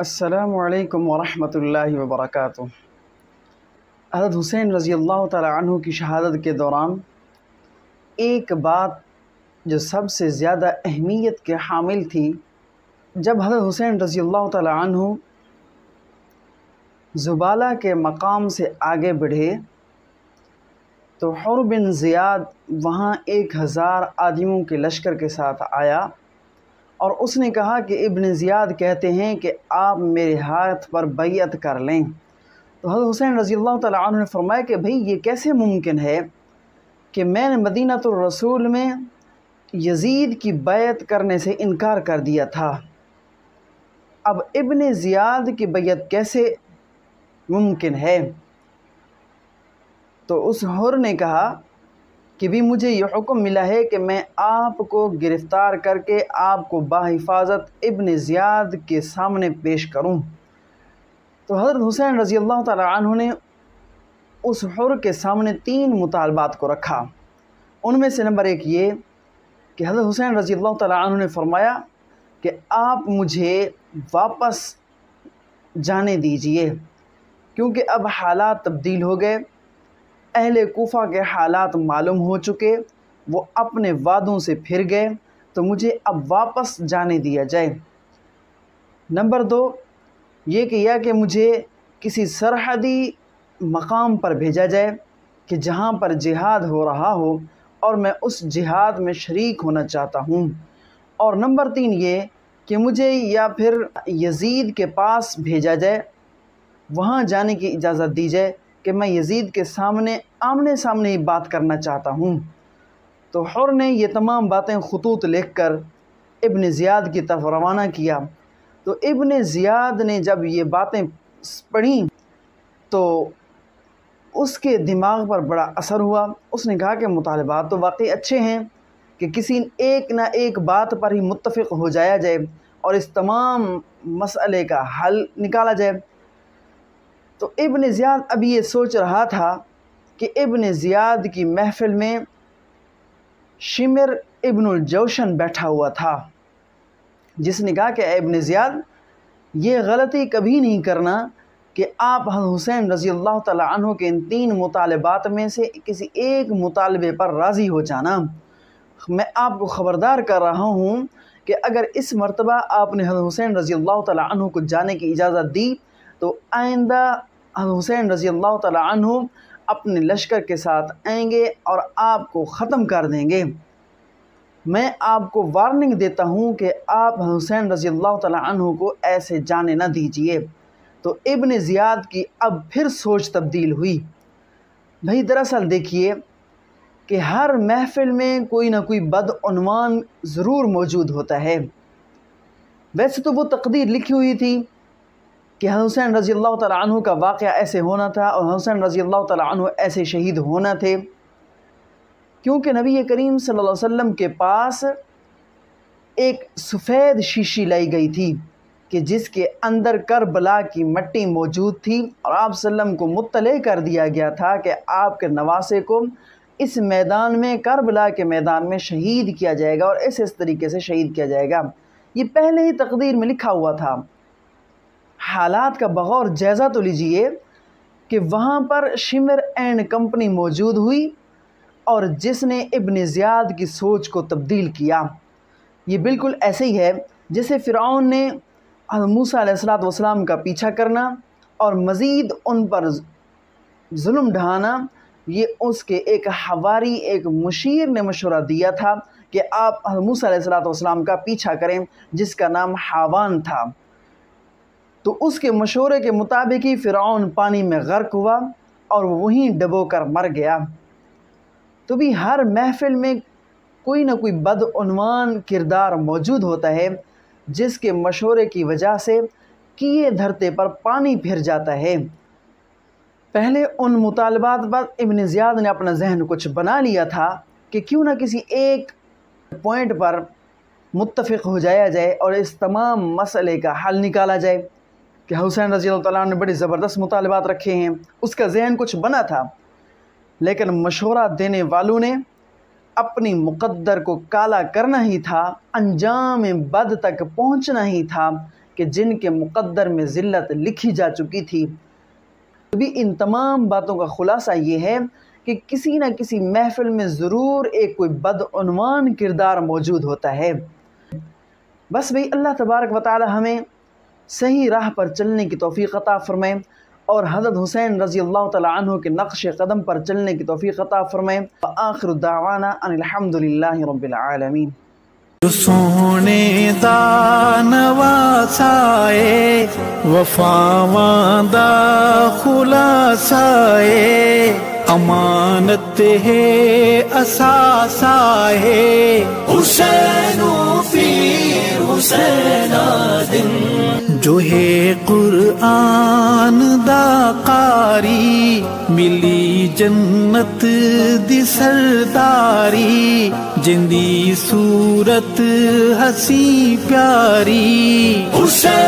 السلام علیکم ورحمۃ اللہ وبرکاتہ۔ حضرت حسین رضی اللہ تعالیٰ عنہ کی شہادت کے دوران ایک بات جو سب سے زیادہ اہمیت کے حامل تھی، جب حضرت حسین رضی اللہ تعالیٰ عنہ زبالہ کے مقام سے آگے بڑھے تو حر بن زیاد وہاں 1000 آدمیوں کے لشکر کے ساتھ آیا اور اس نے کہا کہ ابن زیاد کہتے ہیں کہ آپ میرے ہاتھ پر بیعت کر لیں۔ تو حضرت حسین رضی اللہ تعالیٰ عنہ نے فرمایا کہ بھئی یہ کیسے ممکن ہے کہ میں نے مدینہ الرسول میں یزید کی بیعت کرنے سے انکار کر دیا تھا، اب ابن زیاد کی بیعت کیسے ممکن ہے؟ تو اس حر نے کہا کہ بھی مجھے یہ حکم ملا ہے کہ میں آپ کو گرفتار کر کے آپ کو بحفاظت ابن زیاد کے سامنے پیش کروں۔ تو حضرت حسین رضی اللہ تعالیٰ عنہ نے اس حر کے سامنے 3 مطالبات کو رکھا۔ ان میں سے نمبر 1 یہ کہ حضرت حسین رضی اللہ تعالیٰ عنہ نے فرمایا کہ آپ مجھے واپس جانے دیجئے، کیونکہ اب حالات تبدیل ہو گئے، اہل کوفہ کے حالات معلوم ہو چکے، وہ اپنے وعدوں سے پھر گئے، تو مجھے اب واپس جانے دیا جائے۔ نمبر 2 یہ کہ مجھے کسی سرحدی مقام پر بھیجا جائے کہ جہاں پر جہاد ہو رہا ہو اور میں اس جہاد میں شریک ہونا چاہتا ہوں۔ اور نمبر 3 یہ کہ مجھے یا پھر یزید کے پاس بھیجا جائے، وہاں جانے کی اجازت دی جائے کہ میں یزید کے سامنے آمنے سامنے ہی بات کرنا چاہتا ہوں۔ تو حر نے یہ تمام باتیں خطوط لکھ کر ابن زیاد کی طرف روانہ کیا۔ تو ابن زیاد نے جب یہ باتیں پڑھیں تو اس کے دماغ پر بڑا اثر ہوا۔ اس نے کہا کہ مطالبات تو واقعی اچھے ہیں کہ کسی ایک نہ ایک بات پر ہی متفق ہو جایا جائے اور اس تمام مسئلے کا حل نکالا جائے۔ تو ابن زیاد اب یہ سوچ رہا تھا کہ ابن زیاد کی محفل میں شمر ابن الجوشن بیٹھا ہوا تھا، جس نے کہا کہ اے ابن زیاد، یہ غلطی کبھی نہیں کرنا کہ آپ حضرت حسین رضی اللہ تعالیٰ عنہ کے ان 3 مطالبات میں سے کسی ایک مطالبے پر راضی ہو جانا۔ میں آپ کو خبردار کر رہا ہوں کہ اگر اس مرتبہ آپ نے حضرت حسین رضی اللہ تعالیٰ عنہ کو جانے کی اجازت دی تو آئندہ حضرت حسین رضی اللہ تعالیٰ عنہ اپنے لشکر کے ساتھ آئیں گے اور آپ کو ختم کر دیں گے۔ میں آپ کو وارننگ دیتا ہوں کہ آپ حسین رضی اللہ تعالیٰ عنہ کو ایسے جانے نہ دیجئے۔ تو ابن زیاد کی اب پھر سوچ تبدیل ہوئی۔ بھئی دراصل دیکھیے کہ ہر محفل میں کوئی نہ کوئی بدعنوان ضرور موجود ہوتا ہے۔ ویسے تو وہ تقدیر لکھی ہوئی تھی کہ حسین رضی اللہ تعالیٰ عنہ کا واقعہ ایسے ہونا تھا اور حسین رضی اللہ تعالیٰ عنہ ایسے شہید ہونا تھے، کیونکہ نبی کریم صلی اللہ علیہ وسلم کے پاس ایک سفید شیشی لائی گئی تھی کہ جس کے اندر کربلا کی مٹی موجود تھی، اور آپ صلی اللہ علیہ وسلم کو مطلع کر دیا گیا تھا کہ آپ کے نواسے کو اس میدان میں، کربلا کے میدان میں شہید کیا جائے گا اور اس طریقے سے شہید کیا جائے گا۔ یہ پہلے ہی تقدیر میں لکھا ہوا تھا۔ حالات کا بغور جائزہ تو لیجئے کہ وہاں پر شمر اینڈ کمپنی موجود ہوئی اور جس نے ابن زیاد کی سوچ کو تبدیل کیا۔ یہ بالکل ایسے ہی ہے جیسے فرعون نے حضرت موسیٰ علیہ السلام کا پیچھا کرنا اور مزید ان پر ظلم ڈھانا۔ یہ اس کے ایک حواری، ایک مشیر نے مشورہ دیا تھا کہ آپ حضرت موسیٰ علیہ السلام کا پیچھا کریں، جس کا نام حاوان تھا۔ تو اس کے مشورے کے مطابق ہی فرعون پانی میں غرق ہوا اور وہ وہیں ڈبو کر مر گیا۔ تو بھی ہر محفل میں کوئی نہ کوئی بدعنوان کردار موجود ہوتا ہے جس کے مشورے کی وجہ سے کیے دھرتے پر پانی پھر جاتا ہے۔ پہلے ان مطالبات پر ابن زیاد نے اپنا ذہن کچھ بنا لیا تھا کہ کیوں نہ کسی ایک پوائنٹ پر متفق ہو جایا جائے اور اس تمام مسئلے کا حل نکالا جائے کہ حسین رضی اللہ تعالیٰ عنہ نے بڑے زبردست مطالبات رکھے ہیں۔ اس کا ذہن کچھ بنا تھا، لیکن مشورہ دینے والوں نے اپنی مقدر کو کالا کرنا ہی تھا، انجام بد تک پہنچنا ہی تھا کہ جن کے مقدر میں ذلت لکھی جا چکی تھی۔ ابھی ان تمام باتوں کا خلاصہ یہ ہے کہ کسی نہ کسی محفل میں ضرور ایک کوئی بدعنوان کردار موجود ہوتا ہے۔ بس بھئی اللہ تبارک و تعالی ہمیں صحیح راہ پر چلنے کی توفیق عطا فرمائے اور حضرت حسین رضی اللہ تعالی عنہ کے نقش قدم پر چلنے کی توفیق عطا فرمائے۔ وآخر دعوانا ان الحمدللہ رب العالمین۔ جو سونے دا نواسائے وفاواں دا خلاصائے امانت ہے اثاثائے حسین پیر حسین دن جو ہے قرآن دا قاری ملی جنت دی سرداری جندی صورت ہسی پیاری حسین